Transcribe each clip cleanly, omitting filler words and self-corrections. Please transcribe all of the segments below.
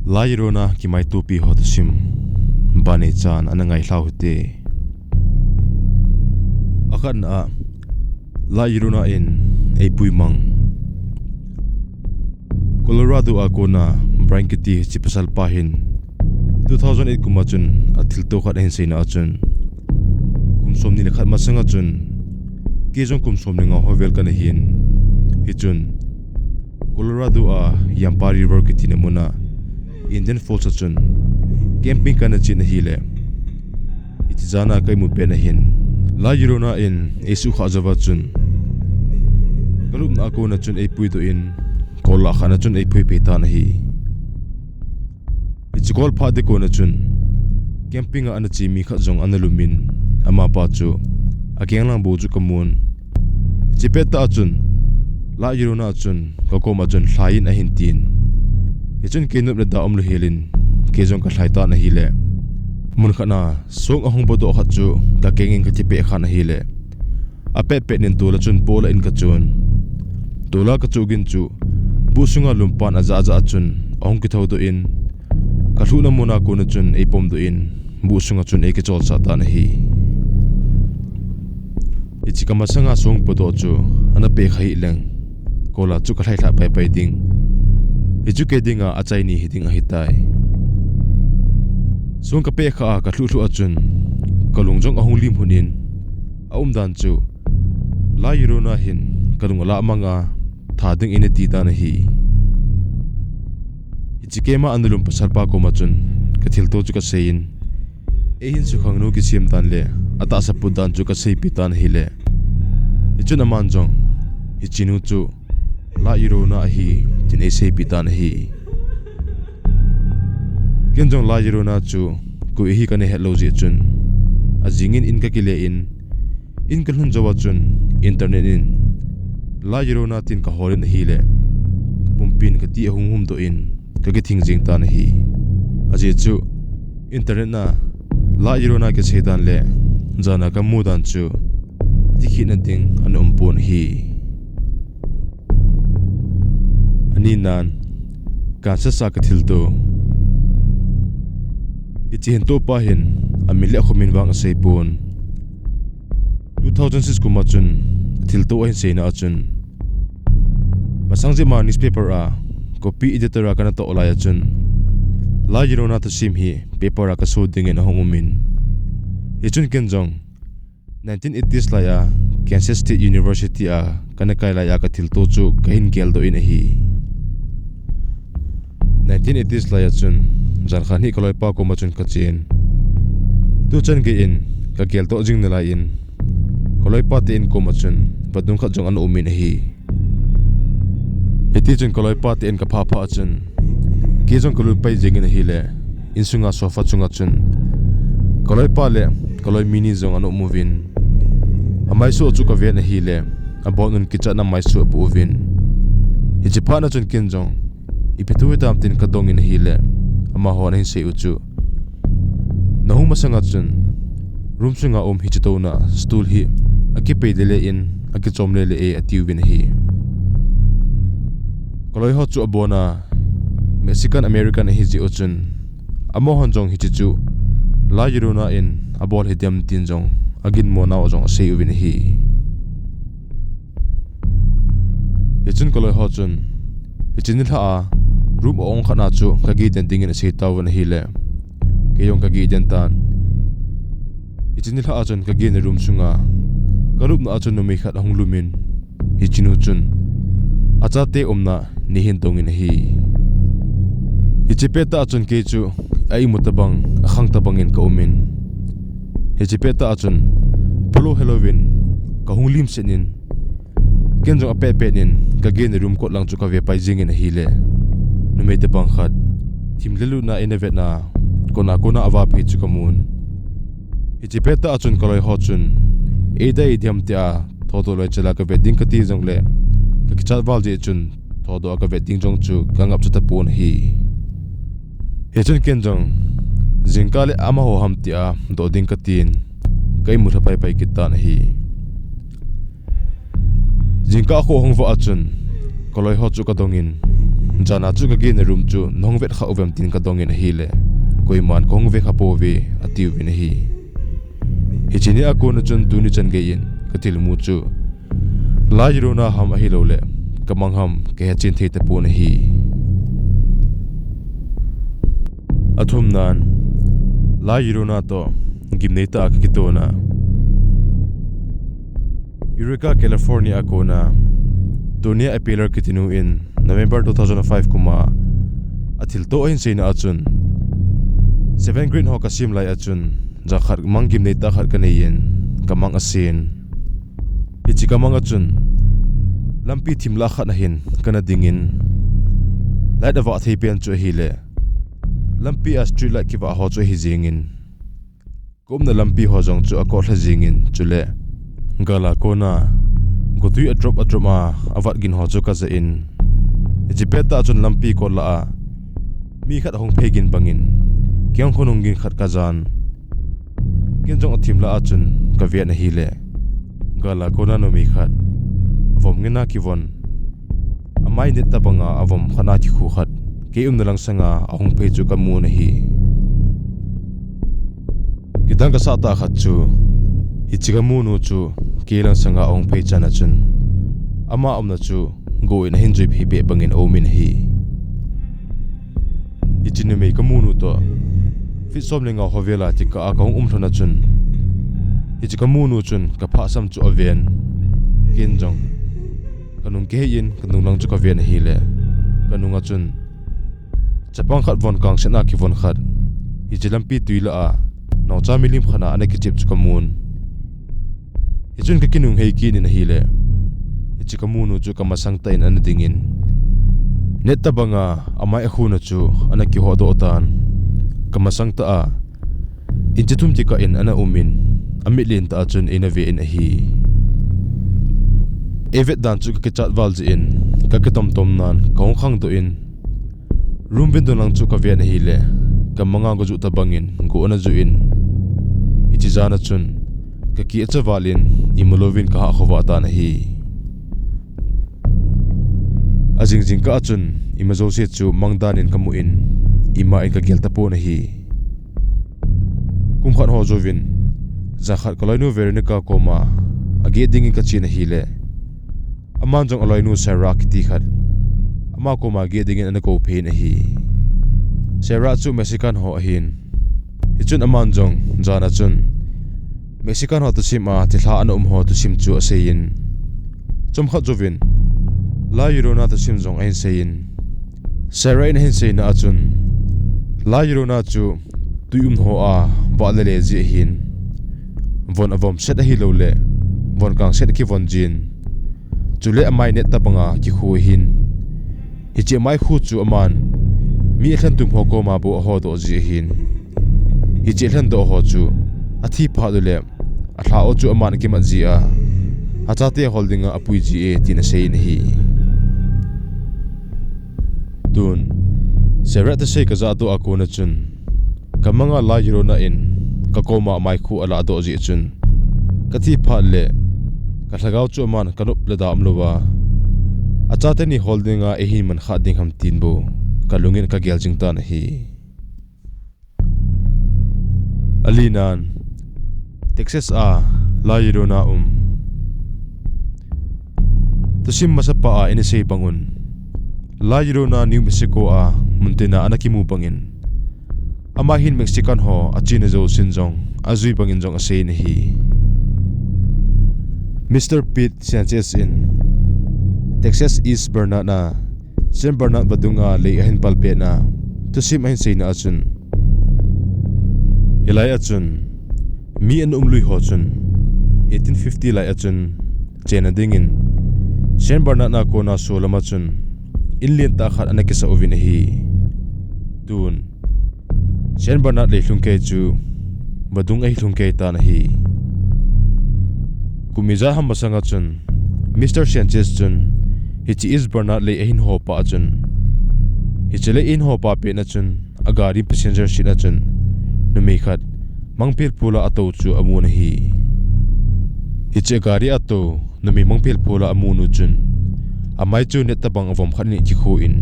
Lairona ki mai tupi hotusim bane chan anangai hlaute akan a Lairona in ei puimang Colorado akona branketi chipasal pahin 2008 kumachun athilto khat hen seina achun kumsom ni khat masanga chun kejong kumsom ni nga hovel kana hin hichun Colorado a Yampa River kitina muna Indian Falls achun camping kana chin hile itizana kai mu pena hin Lairona in esu khajawa chun kalum na ko na chun ei puido in kola khana chun ei phui peta na hi ichikol phade ko na chun camping ana chi mi kha jong analumin ama pa chu akenglang bo chu kamun chipeta chun Lairona chun kokoma chun hlain a hintin hichun kenup na da omlu helin kejong ka thlaita na hile mun khana song ahong bodo kha chu ka kenging ka chipe khana hile ape pe nin tula chun pola in ka chun tula ka chugin chu busunga lumpan aza aza chun ahong ki thodo in ka thuna muna ko na chun ei pom do in busunga chun ei ke chol sa ta na hi ichikama sanga song bodo chu ana pe khai leng kola chu ka thlai thla pai pai ding educatinga achai ni hiding a hitai song ka pe kha ka thlu thlu achun kalungjong ahung lim hunin aum dan chu Lairona hin kalungala manga thading ine ti dan hi ichikema anulum pasarpa ko machun ka thilto chu ka sein ehin su khangnu ki sim dan le ata sapu dan chu ka sei pitan hi le ichun aman jong ichinu chu Lairona hi tin ei sei pitan hi kenjong Lairona chu ku hi kane hello ji chun ajingin in ka kile in kalhun jawa chun internet in Lairona tin ka horin hi le pumpin ka ti hum do in ka ki thing jing tan hi aje chu internet na Lairona ke sedan le jana ka mudan chu tikhi na ding an umpon hi ani nan ka sa ka thilto ichi to pa hin amile khomin wang seipon 2006 kumachun thilto hin seina achun masangje ma newspaper a copy editor kana to olaya chun Lairona to sim hi paper ka so ding en hongumin ichun kenjong 1980s laya Kansas State University a kana kaila ya ka thilto chu kahin gel do in hi 1980s laya chun Jarkhani koloi pa ko machun ka chen tu chan ge in ka gel to jing nala in koloi pa te in ko machun padung kha jong an umin hi eti chun koloi pa te in ka pha pha chun ke jong koloi pai jing in hi le insunga sofa chunga chun koloi pa le koloi mini jong an umuvin amai so chu ka ve na hi le abonun ki cha na mai so bu vin hi chi pha na chun kin jong ipitu tam tin ka dong in hi le ama hon hin se uchu nahu masanga chun room sunga hi chitona stool hi akipe dele in akichomle le e atiwin hi koloi ho chu abona Mexican American hi ji uchun amo hon jong hi chu Lairona in abol hidiam tin jong agin mona ojong se uwin hi ichun koloi ho chun ichin tha a room ong khana chu kagi den ding in se tawon hi le keyong kagi den tan ichin tha a chun kagi ne room sunga karup na chun mi khat hong lumin ichinu chun acha te omna ni hin dong in hi ichipeta chun ke chu ai mutabang akhang tabang in ka umin ichipeta chun polo Halloween ka hunglim senin kenjong ape pe nin kagi ne room ko lang chu ka ve pai jing in hi le numete bang khat thimlelu na innovate na kona awa phi chu kamun ichipeta achun koloi ho chun eda idiam tia thodo loi chala ka wedding ka ti jong le ka kichal wal je chun thodo ka wedding jong chu gangap chu ta pon hi hechun ken jong jingkale ama ho ham tia do ding ka tin kai mu thapai pai kitan hi jingka kho hongwa achun koloi ho chu ka dongin jana chu ka gen room chu nongvet kha ovem tin ka dongin hi le koiman kongve kha powe atiu bin hi hichini akona chun tuni chan gein katil mu chu la yirona ham a hi lo le kamang ham ke chin thei te pon hi athum nan la yirona to gimneita ka kitona Eureka California akona dunia appealer kitinu in November 2005 kuma athil to hin seina achun 7 green ho kasim lai achun ja khar mangim nei ta khar kaneyen kamang asin ichi kamang achun lampi thimla khat na hin kana dingin light ava thei pen chu hile lampi a street light ki wa ho chu hi jingin komna lampi ho jong chu a ko thla jingin chule gala kona gotui a drop ma awat gin ho chu ka za in jipeta chun lampi ko la a mi khat hong phegin bangin kyang khonung gin khat ka jan kin jong athim la achun ka vian hi le gala kona no mi khat avom ngena ki von amai net ta banga avom khana ki khu khat ke nalang sanga ahong phe chu ka mu na hi kidang ka sa ta khat chu hichiga mu nu chu kelang sanga ahong phe chana chun ama amna chu go in hinjui phi be bangin omin hi ichine me kamunu to fit somlenga hovela tika akong thona chun hichika munu chun ka pha sam chu aven kinjong kanung ke yin kanung lang chu ka ven hi le kanunga chun chapang khat von kang sena ki von khat hichilampi tuila a naw cha milim khana ane ki chip chu kamun hichun ka kinung hei ki ni hi le hichikamunu chu kamasang tain an dingin netta banga amai khuna chu anaki hodo tan kamasang ta a injitum tika in ana umin amilin ta chun inave in hi evet dan chu ka chat walji in ka katom tom nan kong khang do in room bin lang chu ka ven hi le kamanga go ju ta bangin go na ju in ichi jana chun ka ki acha walin imulovin ka khowa ta na hi azing ka achun imazo se chu mangdanin kamu in ima in ka gelta po na hi kumkhan ho jovin zakhat kalainu vernika koma age dingin ka china hi le aman jong alainu sara kiti khat ama koma ge dingin an ko phe na hi sara chu mexican ho hin hichun aman jong jana chun mexican ho to sima thila an ho to sim chu asein chum khat jovin la yirona to sim jong ein sein sara in hin sein achun la yirona chu tuyum ho a ba le ji hin von avom set hi lo le von kang set ki von jin chule amai net ta banga ki khu hin hiche mai khu chu aman mi khan tum ho ko ma bo ho do ji hin hiche hlan do ho chu athi pha do le a thla o chu aman ki ma ji a achate holding a apui ji e tin sei ni hi dun serat se ka za do akona chun kamanga la yirona in kakoma mai khu ala do ji chun kathi pha le ka thagau chu man kanup le da amlowa achate ni holding a ehi man kha ding ham tin bo kalungin ka gel jing ta na hi alinan Texas a la yirona tasim masapa a ini sei bangun la yirona New Mexico a muntina anaki mu bangin ama hin Mexican ho achina zo sinjong azui bangin jong asei ni hi Mr. Pete Sanchez in Texas East Bernard na San Bernard badunga le ahin palpe na tasim ahin sei na achun ilai achun mi an umlui ho chun 1850 lai achun chena dingin San Bernard na ko na so lama chun inlian ta khat anaki sa ovin hi tun San Bernard le hlungke chu badung ai hlungke ta na hi kumiza ham masanga chun Mr. Sanchez chun hichi is Bernard le ahin ho pa chun hichele in ho pa pe na chun agari passenger seat na chun numi khat mangpil pula ato chu amuna hi hiche gari ato numi mangpil pula amunu chun amai chu net tabang avom khani ki khu in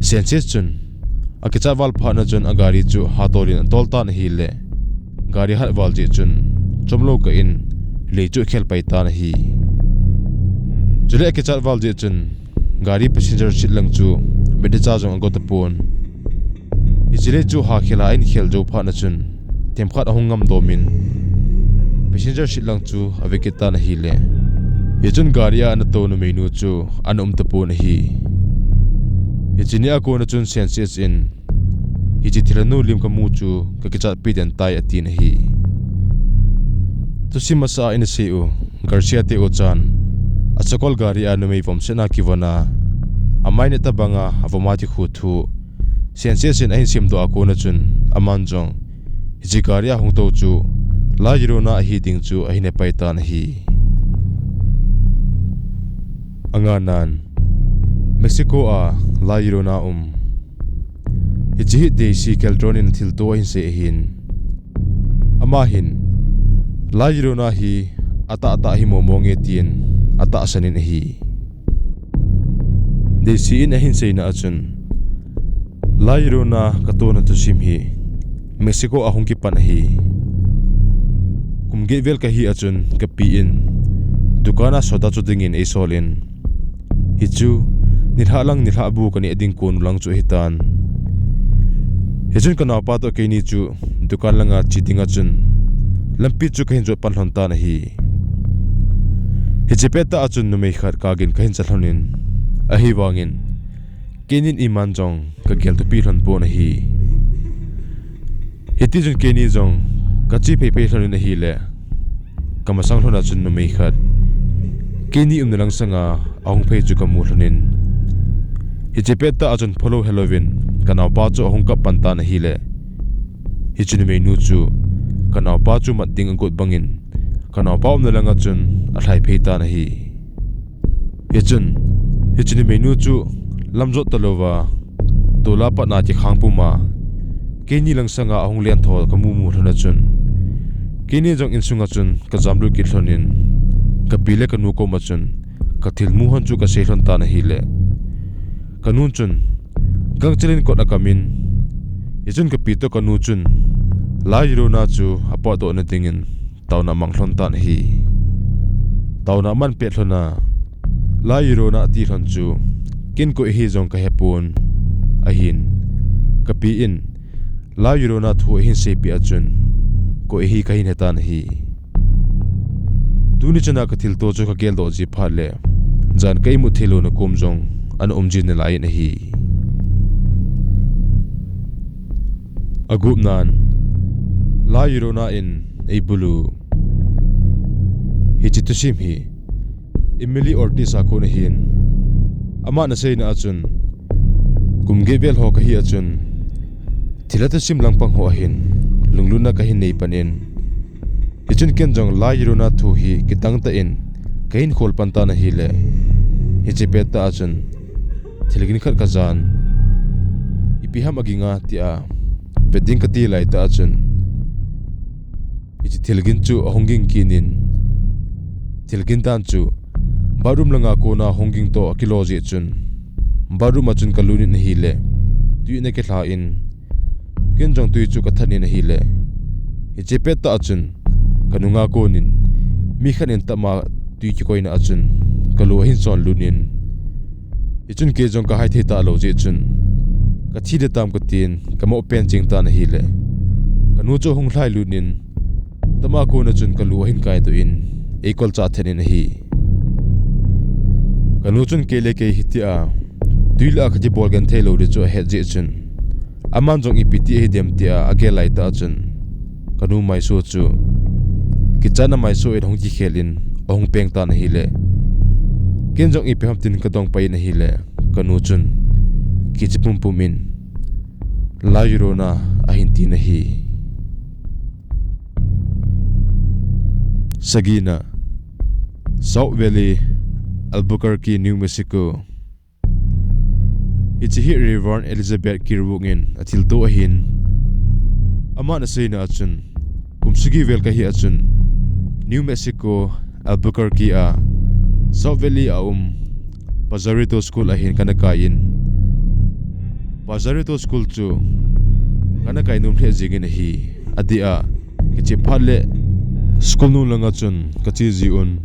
senses chun akicha wal phana chun agari chu hatorin toltan hi le gari hat wal ji chun chomlo ka in le chu khel pai tan hi chule akicha wal ji chun gari passenger seat lang chu bedecha jong got pon ichile chu ha khela in khel jo phana chun temkhat ahungam domin passenger seat lang chu avekita na hi le yechun garia na to no menu chu anum ta pon hi ichinia ko na chun senses in ichi thilanu lim ka mu chu ka kicha piden tai atin hi to simasa in seu garcia te ochan achakol garia no mei vom sena kiwana amai ne tabanga avomati khuthu senses in ain sim do akona chun amanjong ichi garia hungto chu la jirona hi ding chu ahine paitan hi anganan Mexico a la jirona ichi desi keldron in thilto hin se hin ama hin la jirona hi ata hi momonge tien ata sanin hi desi in hin se na achun la jirona katona to sim hi Mexico ahung ki pan hi kumge vel ka hi achun ka pi in dukana soda chu dingin e solin hichu nilhalang nilhabu kani ading kun lang chu hitan hejun kana pa to ke ni chu dukan langa chitinga chun lampi chu kahin jo panhlon ta na hi hejepeta achun numei khar kagin kahin chalhonin ahi wangin kenin iman jong ka gel to pi hlon po na hi heti jun keni jong kachi pe pe hlon na hi le kamasang hlona chun numei khar keni umnalang sanga ahung phei chu kamu hlonin hejepeta achun follow halloween kana pa chu ahung ka panta na hi le hichuni menu chu kana pa chu mat ding angot bangin kana pa umnalanga chun ahlai phei ta na hi hichuni menu chu lamjot talowa tola pa na ti khangpuma keni lang sanga ahung lian tho kamu mu hlona chun keni jong insunga chun ka jamlu ki hlonin ka pile ka nu ko ma chun ka thil mu han chu ka sehlon ta na hi le kanun chun gangchelin ko akamin yechun ka pito kanu chun la jirona chu apo do na dingin tawna manglon ta na hi tawna man pe thlona la jirona ti hlon chu kin ko hi jong ka hepun ahin ka pi in la jirona thu hin se pi achun ko hi ka hin heta na hi tuni chana ka thil to chu ka gel do ji phale jan kai mu thilo na kum jong an umjin na lai na hi agup nan la jirona in ei bulu hi chitusim hi Emily Ortiz ako na hin ama na say na achun kumge vel ho ka hi achun thilata sim lang pang ho ahin lungluna ka hin nei panin hichun ken jong la jirona thu hi kitang ta in kain khol panta na hi le hichipet ta achun thilgin khat ka jan ipiham aginga tia beding ka ti lai ta achun ichi thilgin chu ahonging kinin thilgin tan chu barum langa ko na honging to kiloji chun barum achun kaluni na hi le tu ne ke thla in ken jong tu chu ka thani na hi le hichipet ta achun kanunga ko nin mi khanin tama tu ki koina achun kalu hin son lunin ichun ke jong ka hai theta lo je chun ka thi de tam ka tin ka mo pen jing ta na hi le kanu cho hung thlai lunin tama ko na chun kalu hin kai to in ekol cha thenin hi kanu chun ke le ke hitia tuila khaji bol gan thelo ri cho he je chun aman jong ipiti he dem tia agelai ta chun kanu mai so chu kichana mai so in hong ji khelin ong peng ta na hi le ken jong i peham tin ka dong pai na hi le kanu chun kichipum pumin la jirona ahin ti na hi Sagina South Valley Albuquerque New Mexico Ichi River Elizabeth Kirwungin atil to ahin ama na say na achun kumsugi vel ka hi achun New Mexico Albuquerque a South Valley Pazarito School ahin kanakain Pazari to school chu kana kai num the jingin hi adia kichi phalle school nu langa chun kachi ji un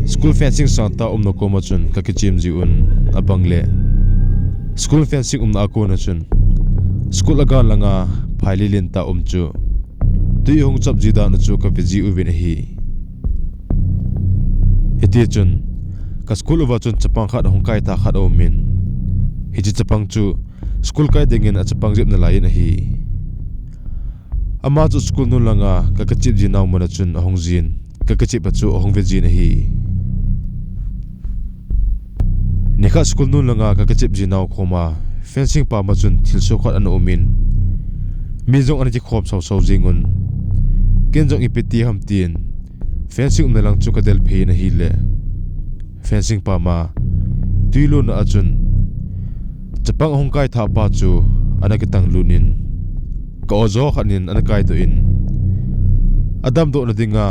school fencing santa umno koma chun ka kichim ji un abangle school fencing umna ko na chun school aga langa phaili len ta chu tui hong chap ji da na chu ka viji u vin hi eti chun ka school wa chun chapang khat hong kai ta khat o min hiji chapang chu school kai dengin a chapang jip na lai na hi ama chu school nu langa ka kachip ji naw mana chun hong jin ka kachip chu hong ve ji na hi nekha school nu langa ka kachip ji naw khoma fencing pa ma chun thil so khat an omin mi jong an ji khop so so jingun ken jong ipeti ham tin fencing na lang chu ka del phe na hi le fencing pa ma tuilo na achun chapang hong kai tha pa chu anakitang lunin ka ozo khanin anakai to in adam do na dinga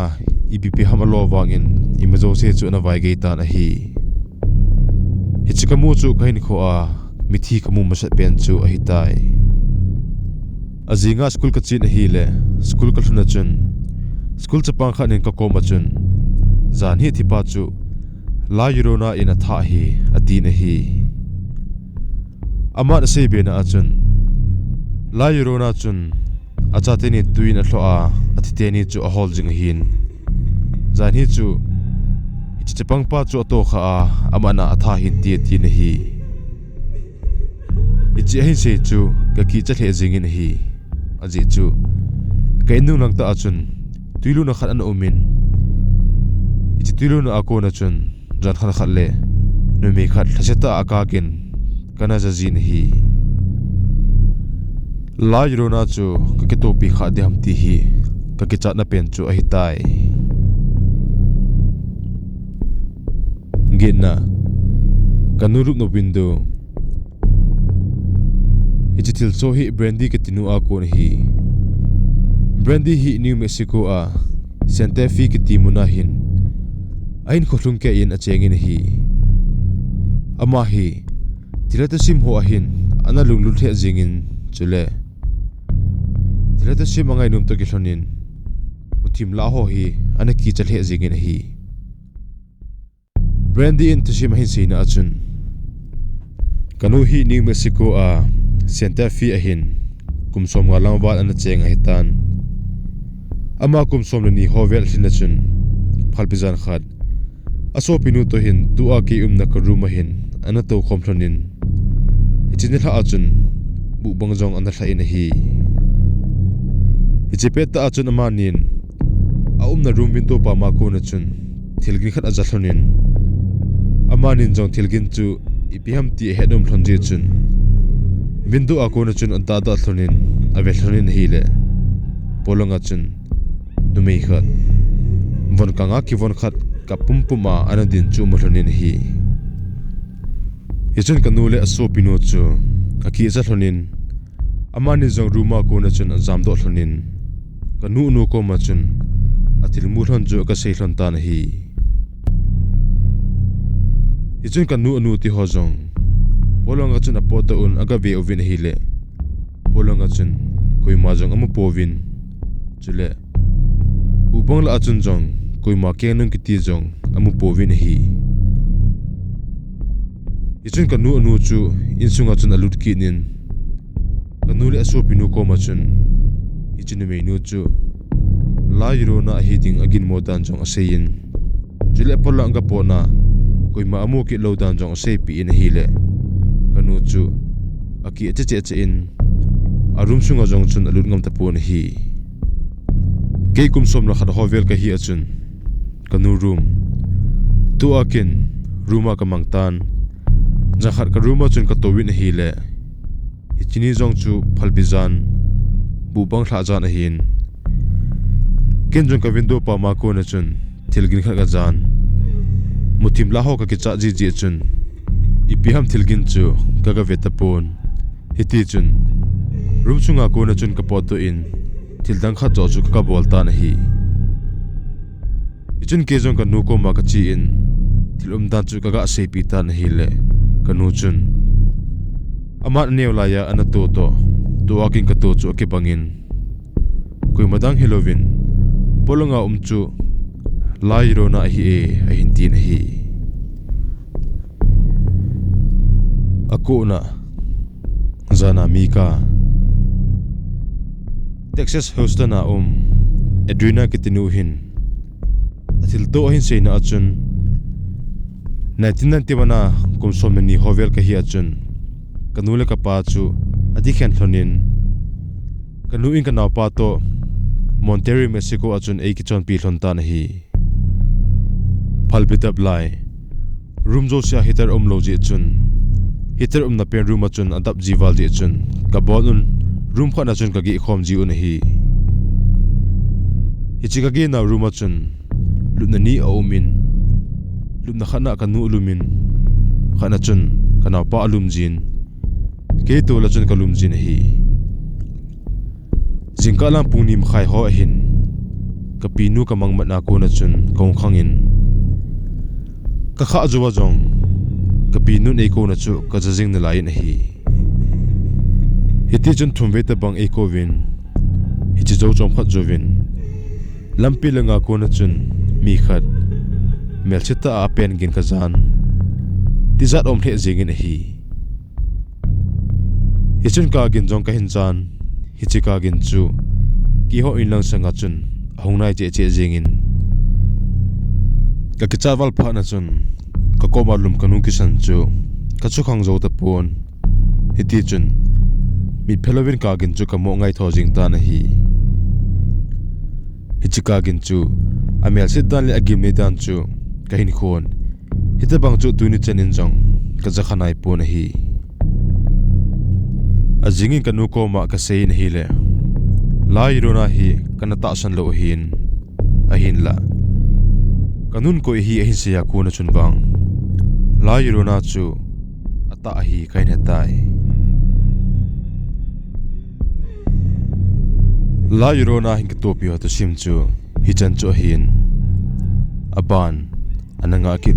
ipp hamalo wangin imazo se chu na vai geita na hi hichikamu chu kain kho a mithi kamu masat pen chu a hitai azinga school ka chin hi le school ka thuna chun school chapang khanin ka koma chun zan hi thipa chu la yurona in a tha hi ati na hi ama na sei be na achun la yurona chun achateni tuin a thlo a athiteni chu a hol jing hin zan hi chu ichi chapang pa chu to kha a ama na atha hin ti ti na hi ichi hin sei chu ka ki cha the jing in hi aji chu kainu lang ta achun tuilu na khat an omin ichi tuilu na ako na chun jan khat khat le no me khat thaseta akakin kana jajin hi la yurona chu ka ke topi kha de hamti hi ka ke chat na pen chu a hitai gena kanurup no window ichitil so hi brandy ke tinu a kon hi brandy hi New Mexico a Santa Fe ke timuna hin ain kholung ke in a chengin hi ama hi tilata sim ho a hin ana lunglul the jingin chule tilata sim angai num to ki hlonin muthim la ho hi ana ki chal he jingin hi brandy in tusim hin sina achun kanu hi New Mexico a Santa Fe a hin kumsom nga langwal ana cheng a hitan ama kumsom ni hovel hina chun phalpizan khat aso pinu to hin tu a ki na ka room hin ana to khomthlonin ichin tha achun bu bangjong ana tha in hi ichepet ta achun ama nin a na room window pa ma ko na chun thilgin khat aja thlonin ama nin jong thilgin chu ipiham ti hedom thonje chun window a ko na chun anta da thlonin ave thlonin hi le polonga chun numei khat von kanga ki von khat ka pumpuma anadin chu mthlonin hi ichun kanule aso pino chu aki cha thlonin amani jong ruma ko na chun jam do thlonin kanu nu ko ma chun atil mu thon chu ka sei thon ta na hi ichun kanu anu ti ho jong polonga chun apoto un aga ve ovin hi le polonga chun koi ma jong amu povin chule ubong la achun jong koi ma kenung ki ti jong amu povin hi ichun kanu anu chu insunga chun alut ki nin kanu le aso pinu ko ma chun ichun me nu chu la yurona hiding agin modan jong asein chule polanga pona koi ma amu ki lodan jong ase pi in hi le kanu chu aki che in arum sunga jong chun alut ngam ta pon hi ke kum som la khat hovel ka hi achun kanu room tu akin ruma ka mangtan jakhat ka ruma chun ka towin hi le ichini jong chu phalbizan bubang thla jan a hin ken jong ka window pa ma ko na chun thilgin kha ka jan muthim la ho ka ki cha ji ji chun ipiham thilgin chu ka ga vetapon hiti chun room chunga ko na chun ka pot in thildang kha jo chu ka bolta na hi ichun ke jong ka nu ko ma ka chi in thilum dan chu ka ga sei pi ta na hi le kanu chun amat neolaya anatoto to aking katocho akibangin kui madang Halloween polonga umchu lairo na hi ahintin hi ako na zana Mika Texas Houston na Edwina kitinuhin atil to ahin say na achun 1991 na kumsomeni hovel ka hi achun kanule ka pa chu adikhan thonin kanuin ka naw pa to Monterrey Mexico achun ei kichon pi thonta na hi phalbitab lai room jo sia hitar loji chun hitar na pen room achun adap jiwal ji chun kabonun room khana chun ka gi khom ji un hi hichika gi na room achun lunani aumin lumna khana kanu lumin khana chun kana pa alumjin ke to la chun kalumjin hi jingkalang pungnim khai ho hin kapinu kamang matna ko na chun kong khangin ka kha juwa jong kapinu nei ko na chu ka jajing na lai na hi hiti chun thumbe ta bang eko win hichi jo chom khat jovin lampi langa ko na chun mi khat melchita a pen gin ka jan tizat om the jingin hi hichun ka gin jong ka hin jan hichika gin chu ki ho in lang sanga chun hongnai che che jingin ka kichawal pha na chun ka ko malum kanu kisan chu ka chu khang zo ta pon hiti chun mi Halloween ka gin chu ka mo ngai tho jing ta na hi hichika gin chu amel sit dan le agim ne dan chu ka hin khon hita bang chu tuini chenin jong ka jakhanai pon hi ajingin kanu ko ma ka sein hi le lai rona hi kana ta san lo hin ahin la kanun ko hi ahin se ya ko na chun bang lai rona chu ata hi kain hetai lai rona hin to pi to sim chu hi chan chu hin aban ananga ki